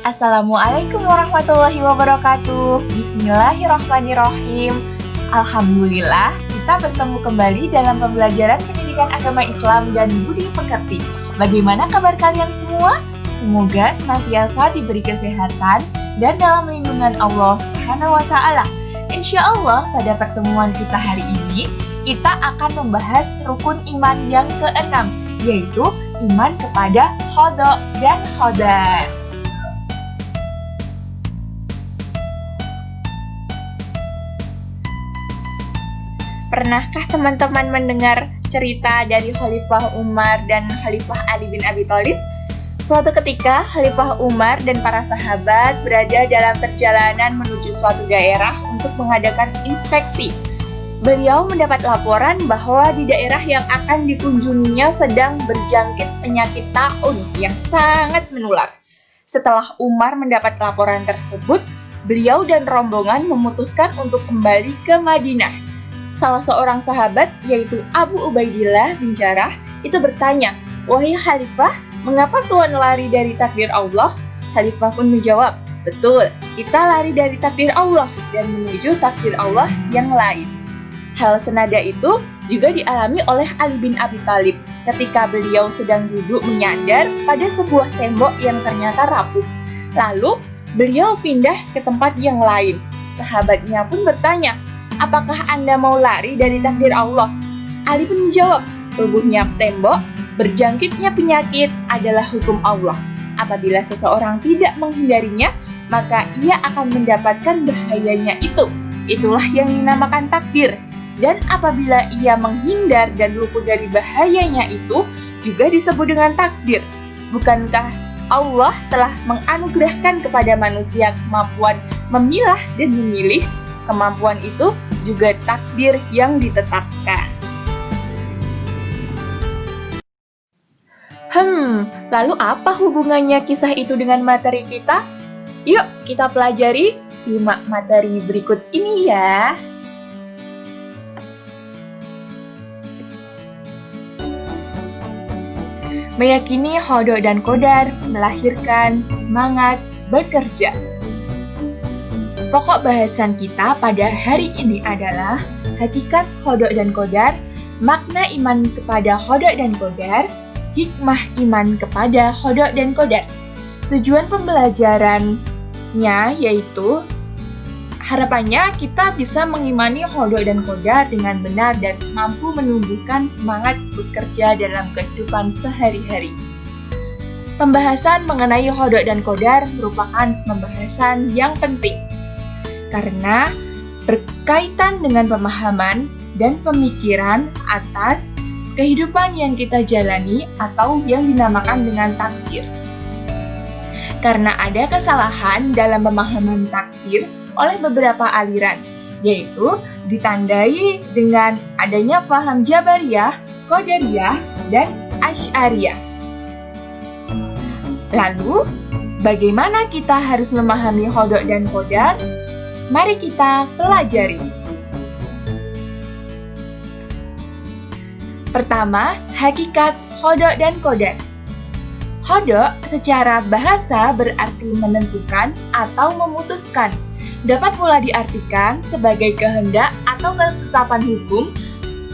Assalamualaikum warahmatullahi wabarakatuh. Bismillahirrahmanirrahim. Alhamdulillah, kita bertemu kembali dalam pembelajaran pendidikan agama Islam dan budi pekerti. Bagaimana kabar kalian semua? Semoga senantiasa diberi kesehatan dan dalam lindungan Allah Subhanahu wa Ta'ala. Insya Allah, pada pertemuan kita hari ini, kita akan membahas rukun iman yang keenam, yaitu iman kepada qada dan qadar. Pernahkah teman-teman mendengar cerita dari Khalifah Umar dan Khalifah Ali bin Abi Thalib? Suatu ketika, Khalifah Umar dan para sahabat berada dalam perjalanan menuju suatu daerah untuk mengadakan inspeksi. Beliau mendapat laporan bahwa di daerah yang akan dikunjunginya sedang berjangkit penyakit taun yang sangat menular. Setelah Umar mendapat laporan tersebut, beliau dan rombongan memutuskan untuk kembali ke Madinah. Salah seorang sahabat, yaitu Abu Ubaidillah bin Jarrah, itu bertanya, "Wahai Khalifah, mengapa Tuhan lari dari takdir Allah?" Khalifah pun menjawab, "Betul, kita lari dari takdir Allah dan menuju takdir Allah yang lain." Hal senada itu juga dialami oleh Ali bin Abi Thalib ketika beliau sedang duduk menyandar pada sebuah tembok yang ternyata rapuh. Lalu, beliau pindah ke tempat yang lain. Sahabatnya pun bertanya, "Apakah Anda mau lari dari takdir Allah?" Ali pun menjawab, "Rubuhnya tembok, berjangkitnya penyakit adalah hukum Allah. Apabila seseorang tidak menghindarinya, maka ia akan mendapatkan bahayanya itu. Itulah yang dinamakan takdir. Dan apabila ia menghindar dan luput dari bahayanya itu, juga disebut dengan takdir. Bukankah Allah telah menganugerahkan kepada manusia kemampuan memilah dan memilih? Kemampuan itu juga takdir yang ditetapkan." Lalu apa hubungannya kisah itu dengan materi kita? Yuk kita pelajari, simak materi berikut ini ya. Meyakini qada dan qadar melahirkan semangat bekerja. Pokok bahasan kita pada hari ini adalah hakikat qada dan qadar, makna iman kepada qada dan qadar, hikmah iman kepada qada dan qadar. Tujuan pembelajarannya yaitu harapannya kita bisa mengimani qada dan qadar dengan benar dan mampu menumbuhkan semangat bekerja dalam kehidupan sehari-hari. Pembahasan mengenai qada dan qadar merupakan pembahasan yang penting karena berkaitan dengan pemahaman dan pemikiran atas kehidupan yang kita jalani atau yang dinamakan dengan takdir. Karena ada kesalahan dalam pemahaman takdir oleh beberapa aliran, yaitu ditandai dengan adanya paham Jabariyah, Qadariyah, dan Asy'ariyah. Lalu, bagaimana kita harus memahami qada dan qadar? Mari kita pelajari. Pertama, hakikat qada dan qadar. Qada secara bahasa berarti menentukan atau memutuskan. Dapat pula diartikan sebagai kehendak atau ketetapan hukum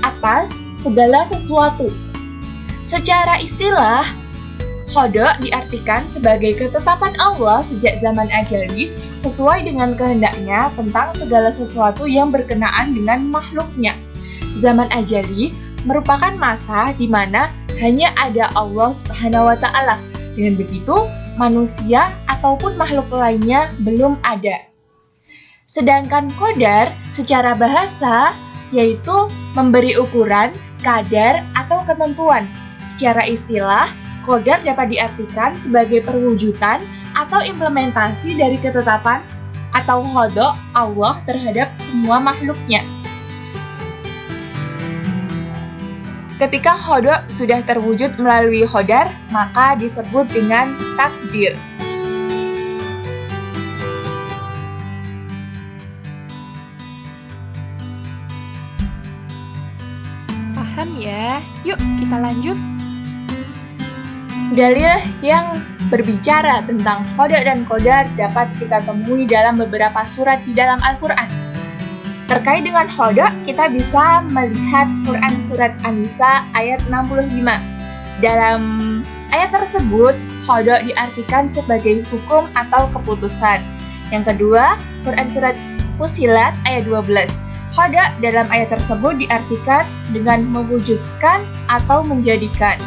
atas segala sesuatu. Secara istilah, qada diartikan sebagai ketetapan Allah sejak zaman ajali sesuai dengan kehendaknya tentang segala sesuatu yang berkenaan dengan makhluknya. Zaman ajali merupakan masa di mana hanya ada Allah Subhanahu wa Ta'ala. Dengan begitu, manusia ataupun makhluk lainnya belum ada. Sedangkan qadar secara bahasa yaitu memberi ukuran, kadar, atau ketentuan. Secara istilah, qadar dapat diartikan sebagai perwujudan atau implementasi dari ketetapan atau qada Allah terhadap semua makhluknya. Ketika qada sudah terwujud melalui qadar, maka disebut dengan takdir. Paham ya? Yuk kita lanjut. Dalil yang berbicara tentang qada dan qadar dapat kita temui dalam beberapa surat di dalam Al-Quran. Terkait dengan qada, kita bisa melihat Quran surat An-Nisa ayat 65. Dalam ayat tersebut, qada diartikan sebagai hukum atau keputusan. Yang kedua, Quran surat Fussilat ayat 12. Qada dalam ayat tersebut diartikan dengan mewujudkan atau menjadikan.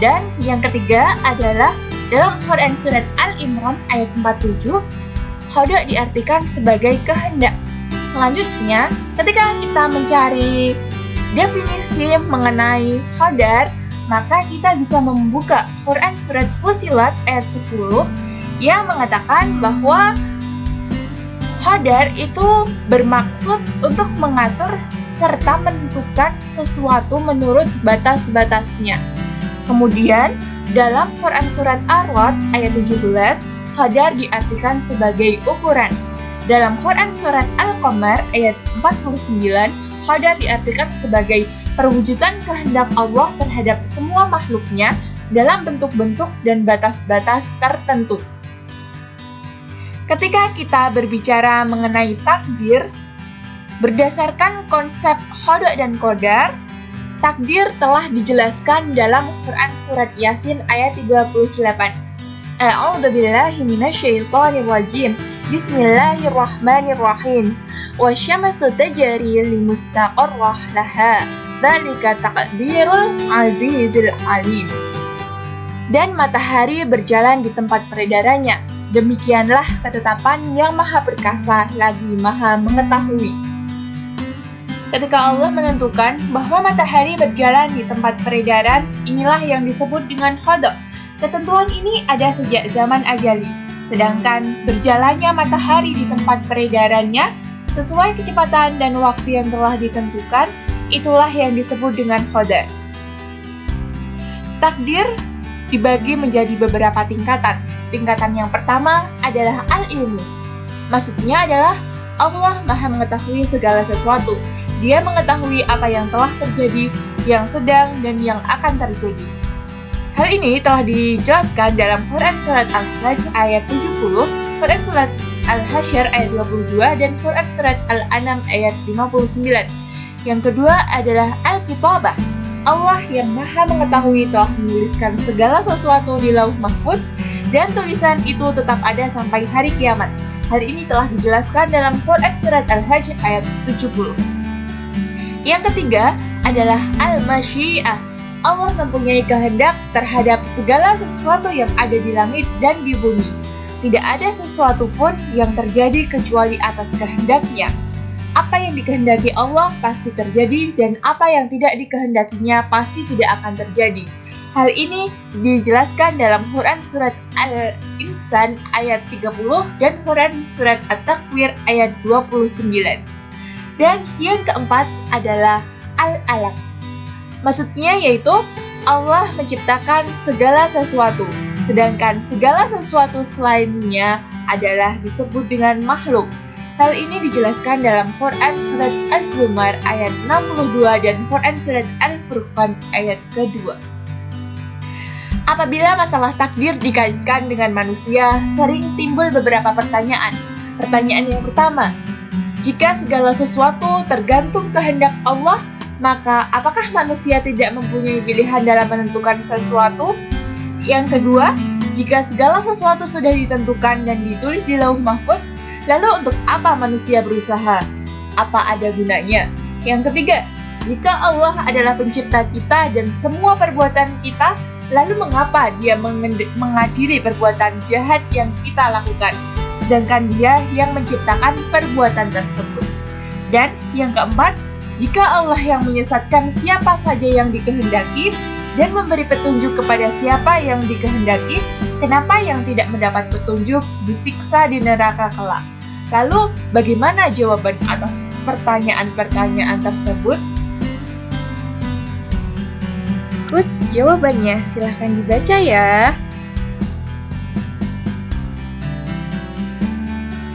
Dan yang ketiga adalah dalam Quran surat Al-Imran ayat 47, qada diartikan sebagai kehendak. Selanjutnya, ketika kita mencari definisi mengenai qadar, maka kita bisa membuka Quran surat Fussilat ayat 10 yang mengatakan bahwa qadar itu bermaksud untuk mengatur serta menentukan sesuatu menurut batas-batasnya. Kemudian, dalam Quran surat Ar-Ra'd ayat 17, qadar diartikan sebagai ukuran. Dalam Quran surat Al-Qamar ayat 49, qadar diartikan sebagai perwujudan kehendak Allah terhadap semua makhluknya dalam bentuk-bentuk dan batas-batas tertentu. Ketika kita berbicara mengenai takdir, berdasarkan konsep qada dan qadar, takdir telah dijelaskan dalam Quran surat Yasin ayat 38. A'udzubillahi minasyaitonirrajim. Bismillahirrahmanirrahim. Wasyamsu tajri limustaqarrah laha. Dzalika taqdirul azizil alim. Dan matahari berjalan di tempat peredarannya. Demikianlah ketetapan yang maha perkasa lagi maha mengetahui. Ketika Allah menentukan bahwa matahari berjalan di tempat peredaran, inilah yang disebut dengan qada. Ketentuan ini ada sejak zaman ajali, sedangkan berjalannya matahari di tempat peredarannya sesuai kecepatan dan waktu yang telah ditentukan, itulah yang disebut dengan qada. Takdir dibagi menjadi beberapa tingkatan. Tingkatan yang pertama adalah al-ilmu. Maksudnya adalah Allah maha mengetahui segala sesuatu. Dia mengetahui apa yang telah terjadi, yang sedang, dan yang akan terjadi. Hal ini telah dijelaskan dalam Quran surat Al-Hajj ayat 70, Quran surat Al-Hasyr ayat 22, dan Quran surat Al-An'am ayat 59. Yang kedua adalah Al-Kitabah. Allah yang maha mengetahui telah menuliskan segala sesuatu di Lauh Mahfudz, dan tulisan itu tetap ada sampai hari kiamat. Hal ini telah dijelaskan dalam Quran surat Al-Hajj ayat 70. Yang ketiga adalah Al-Masyiah. Allah mempunyai kehendak terhadap segala sesuatu yang ada di langit dan di bumi. Tidak ada sesuatu pun yang terjadi kecuali atas kehendaknya. Apa yang dikehendaki Allah pasti terjadi, dan apa yang tidak dikehendakinya pasti tidak akan terjadi. Hal ini dijelaskan dalam Quran surat Al-Insan ayat 30 dan Quran surat At-Takwir ayat 29. Dan yang keempat adalah Al-Alaq. Maksudnya yaitu Allah menciptakan segala sesuatu, sedangkan segala sesuatu selainnya adalah disebut dengan makhluk. Hal ini dijelaskan dalam Quran surat Az-Zumar ayat 62 dan Quran surat Al-Furqan ayat kedua. Apabila masalah takdir dikaitkan dengan manusia, sering timbul beberapa pertanyaan. Pertanyaan yang pertama, jika segala sesuatu tergantung kehendak Allah, maka apakah manusia tidak mempunyai pilihan dalam menentukan sesuatu? Yang kedua, jika segala sesuatu sudah ditentukan dan ditulis di Lauh Mahfudz, lalu untuk apa manusia berusaha? Apa ada gunanya? Yang ketiga, jika Allah adalah pencipta kita dan semua perbuatan kita, lalu mengapa Dia mengadili perbuatan jahat yang kita lakukan, sedangkan Dia yang menciptakan perbuatan tersebut? Dan yang keempat, jika Allah yang menyesatkan siapa saja yang dikehendaki dan memberi petunjuk kepada siapa yang dikehendaki, kenapa yang tidak mendapat petunjuk disiksa di neraka kelak? Lalu, bagaimana jawaban atas pertanyaan-pertanyaan tersebut? Jawabannya silahkan dibaca ya.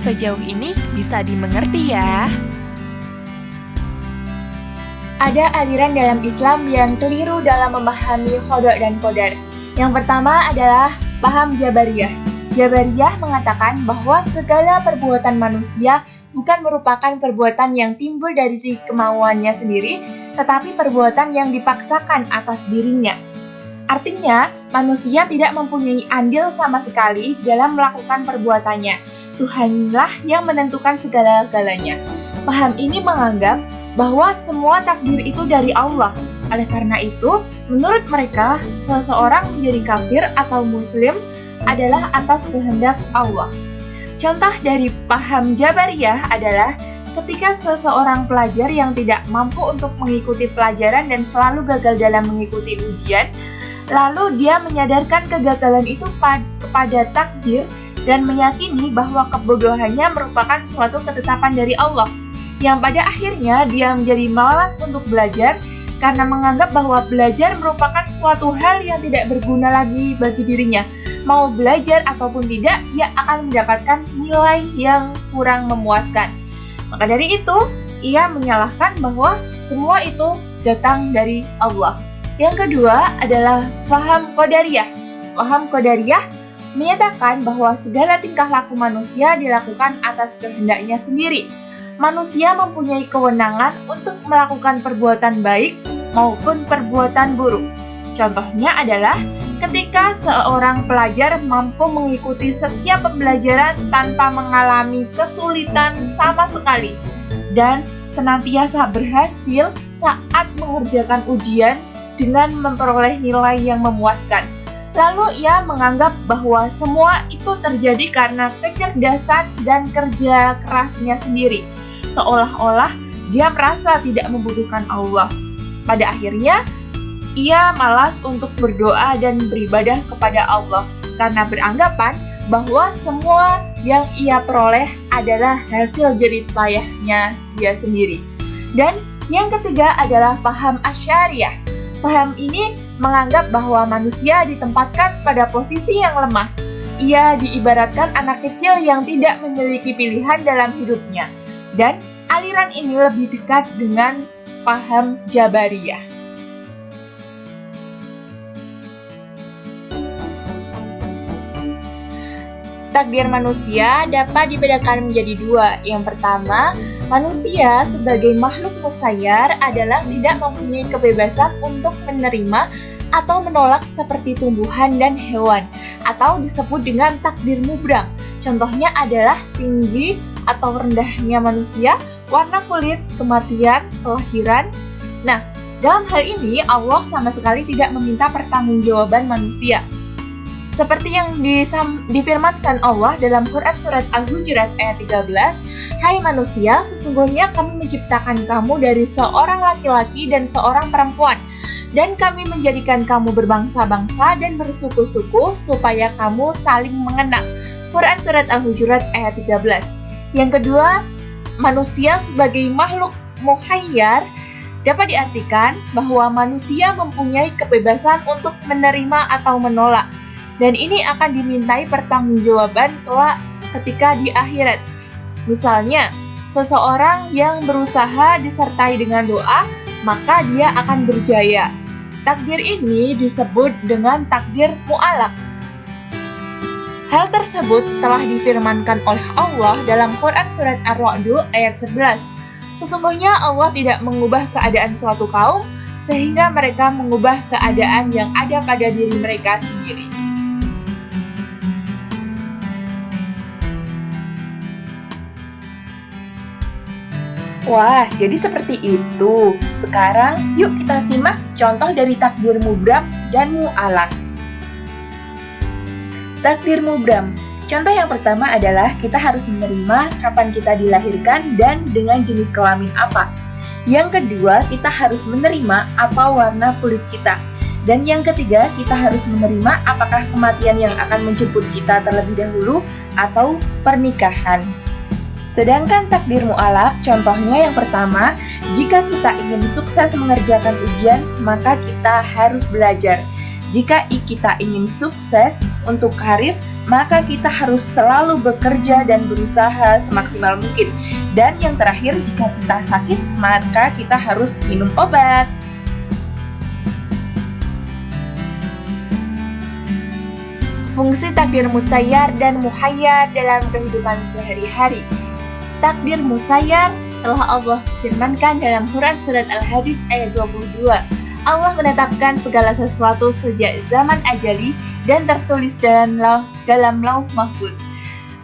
Sejauh ini bisa dimengerti ya. Ada aliran dalam Islam yang keliru dalam memahami qada dan qadar. Yang pertama adalah Paham Jabariyah. Jabariyah mengatakan bahwa segala perbuatan manusia bukan merupakan perbuatan yang timbul dari kemauannya sendiri, tetapi perbuatan yang dipaksakan atas dirinya. Artinya, manusia tidak mempunyai andil sama sekali dalam melakukan perbuatannya. Tuhanlah yang menentukan segala-galanya. Paham ini menganggap bahwa semua takdir itu dari Allah. Oleh karena itu, menurut mereka, seseorang menjadi kafir atau muslim adalah atas kehendak Allah. Contoh dari paham Jabariyah adalah ketika seseorang pelajar yang tidak mampu untuk mengikuti pelajaran dan selalu gagal dalam mengikuti ujian, lalu dia menyadarkan kegagalan itu kepada takdir dan meyakini bahwa kebodohannya merupakan suatu ketetapan dari Allah, yang pada akhirnya dia menjadi malas untuk belajar karena menganggap bahwa belajar merupakan suatu hal yang tidak berguna lagi bagi dirinya. Mau belajar ataupun tidak, ia akan mendapatkan nilai yang kurang memuaskan. Maka dari itu, ia menyalahkan bahwa semua itu datang dari Allah. Yang kedua adalah paham Qadariyah. Paham Qadariyah menyatakan bahwa segala tingkah laku manusia dilakukan atas kehendaknya sendiri. Manusia mempunyai kewenangan untuk melakukan perbuatan baik maupun perbuatan buruk. Contohnya adalah ketika seorang pelajar mampu mengikuti setiap pembelajaran tanpa mengalami kesulitan sama sekali dan senantiasa berhasil saat mengerjakan ujian dengan memperoleh nilai yang memuaskan. Lalu ia menganggap bahwa semua itu terjadi karena kecerdasan dan kerja kerasnya sendiri, seolah-olah dia merasa tidak membutuhkan Allah. Pada akhirnya, ia malas untuk berdoa dan beribadah kepada Allah karena beranggapan bahwa semua yang ia peroleh adalah hasil jerih payahnya dia sendiri. Dan yang ketiga adalah paham Asy'ariyah. Paham ini menganggap bahwa manusia ditempatkan pada posisi yang lemah. Ia diibaratkan anak kecil yang tidak memiliki pilihan dalam hidupnya. Dan aliran ini lebih dekat dengan paham Jabariyah. Takdir manusia dapat dibedakan menjadi dua. Yang pertama, manusia sebagai makhluk musayyar adalah tidak mempunyai kebebasan untuk menerima atau menolak seperti tumbuhan dan hewan, atau disebut dengan takdir mubram. Contohnya adalah tinggi atau rendahnya manusia, warna kulit, kematian, kelahiran. Nah, dalam hal ini Allah sama sekali tidak meminta pertanggungjawaban manusia. Seperti yang difirmankan Allah dalam Quran Surat Al-Hujurat ayat 13, "Hai manusia, sesungguhnya kami menciptakan kamu dari seorang laki-laki dan seorang perempuan, dan kami menjadikan kamu berbangsa-bangsa dan bersuku-suku supaya kamu saling mengenal." Quran Surat Al-Hujurat ayat 13. Yang kedua, manusia sebagai makhluk mukhayyar dapat diartikan bahwa manusia mempunyai kebebasan untuk menerima atau menolak. Dan ini akan dimintai pertanggungjawaban kelak ketika di akhirat. Misalnya, seseorang yang berusaha disertai dengan doa, maka dia akan berjaya. Takdir ini disebut dengan takdir mu'alaq. Hal tersebut telah difirmankan oleh Allah dalam Quran Surat Ar-Ra'd ayat 11. Sesungguhnya Allah tidak mengubah keadaan suatu kaum, sehingga mereka mengubah keadaan yang ada pada diri mereka sendiri. Wah, jadi seperti itu. Sekarang yuk kita simak contoh dari takdir mubram dan mu'alaq. Takdir mubram. Contoh yang pertama adalah kita harus menerima kapan kita dilahirkan dan dengan jenis kelamin apa. Yang kedua, kita harus menerima apa warna kulit kita. Dan yang ketiga, kita harus menerima apakah kematian yang akan menjemput kita terlebih dahulu atau pernikahan. Sedangkan takdir mu'alaq, contohnya yang pertama, jika kita ingin sukses mengerjakan ujian, maka kita harus belajar. Jika kita ingin sukses untuk karir, maka kita harus selalu bekerja dan berusaha semaksimal mungkin. Dan yang terakhir, jika kita sakit, maka kita harus minum obat. Fungsi takdir musayyar dan muhayyar dalam kehidupan sehari-hari. Takdir musayyar telah Allah firmankan dalam Quran Surat Al-Hadid ayat 22. Allah menetapkan segala sesuatu sejak zaman ajali dan tertulis dalam lauh mahfuz.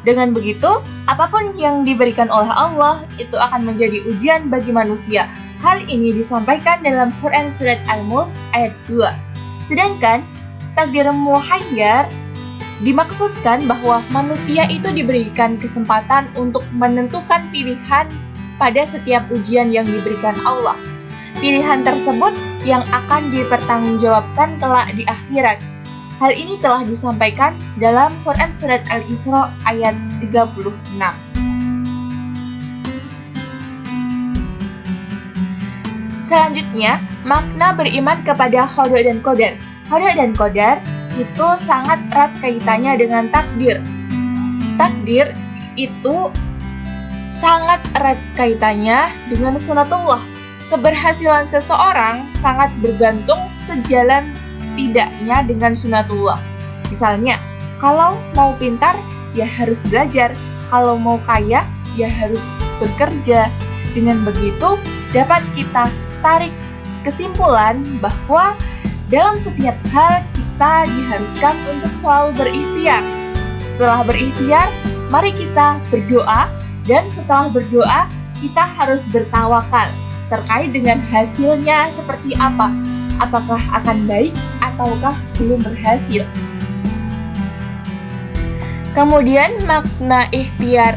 Dengan begitu, apapun yang diberikan oleh Allah itu akan menjadi ujian bagi manusia. Hal ini disampaikan dalam Quran Surat Al-Mulk ayat 2. Sedangkan takdir muhayyar dimaksudkan bahwa manusia itu diberikan kesempatan untuk menentukan pilihan pada setiap ujian yang diberikan Allah. Pilihan tersebut yang akan dipertanggungjawabkan kelak di akhirat. Hal ini telah disampaikan dalam Quran Surat Al-Isra ayat 36. Selanjutnya, makna beriman kepada qada dan qadar. Qada dan qadar itu sangat erat kaitannya dengan takdir. Takdir itu sangat erat kaitannya dengan sunatullah. Keberhasilan seseorang sangat bergantung sejalan tidaknya dengan sunatullah. Misalnya, kalau mau pintar, ya harus belajar. Kalau mau kaya, ya harus bekerja. Dengan begitu, dapat kita tarik kesimpulan bahwa dalam setiap hal kita diharuskan untuk selalu berikhtiar. Setelah berikhtiar, mari kita berdoa, dan setelah berdoa, kita harus bertawakal terkait dengan hasilnya seperti apa. Apakah akan baik ataukah belum berhasil. Kemudian makna ikhtiar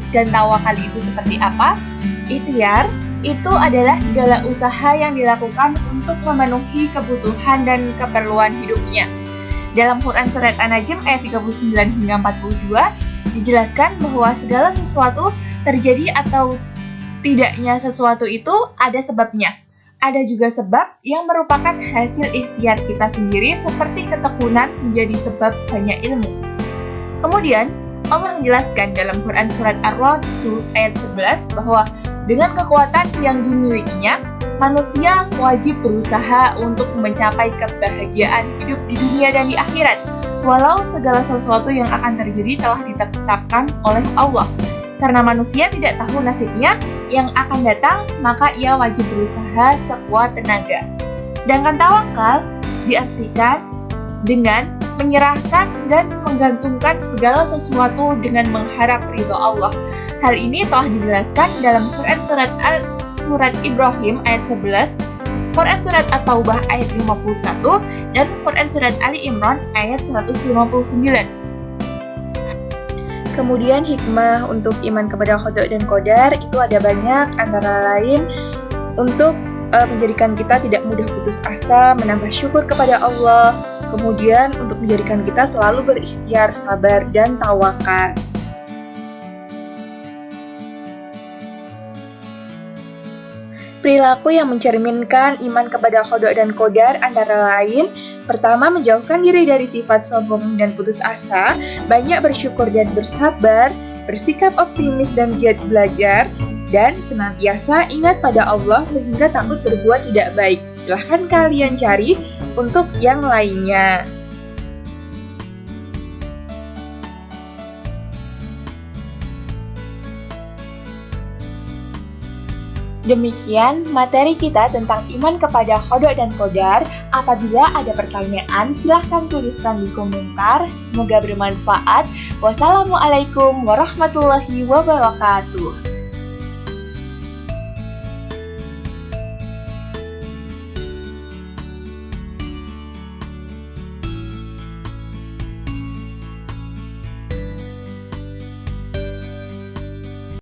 dan tawakal itu seperti apa? Ikhtiar itu adalah segala usaha yang dilakukan untuk memenuhi kebutuhan dan keperluan hidupnya. Dalam Quran Surat An-Najm ayat 39 hingga 42 dijelaskan bahwa segala sesuatu terjadi atau tidaknya sesuatu itu ada sebabnya. Ada juga sebab yang merupakan hasil ikhtiar kita sendiri, seperti ketekunan menjadi sebab banyak ilmu. Kemudian Allah menjelaskan dalam Quran Surat Ar-Ra'd ayat 11 bahwa dengan kekuatan yang dimilikinya, manusia wajib berusaha untuk mencapai kebahagiaan hidup di dunia dan di akhirat, walau segala sesuatu yang akan terjadi telah ditetapkan oleh Allah. Karena manusia tidak tahu nasibnya yang akan datang, maka ia wajib berusaha sekuat tenaga. Sedangkan tawakal diartikan dengan menyerahkan dan menggantungkan segala sesuatu dengan mengharap ridho Allah. Hal ini telah dijelaskan dalam Quran Surat Ibrahim ayat 11, Quran Surat At-Taubah ayat 51, dan Quran Surat Ali Imran ayat 159. Kemudian hikmah untuk iman kepada qada dan qadar itu ada banyak, antara lain untuk menjadikan kita tidak mudah putus asa, menambah syukur kepada Allah, kemudian untuk menjadikan kita selalu berikhtiar, sabar, dan tawakal. Perilaku yang mencerminkan iman kepada qada dan qadar antara lain: pertama, menjauhkan diri dari sifat sombong dan putus asa, banyak bersyukur dan bersabar, bersikap optimis dan giat belajar, dan senantiasa ingat pada Allah sehingga takut berbuat tidak baik. Silahkan kalian cari untuk yang lainnya. Demikian materi kita tentang iman kepada qada dan qadar. Apabila ada pertanyaan, silahkan tuliskan di komentar. Semoga bermanfaat. Wassalamualaikum warahmatullahi wabarakatuh.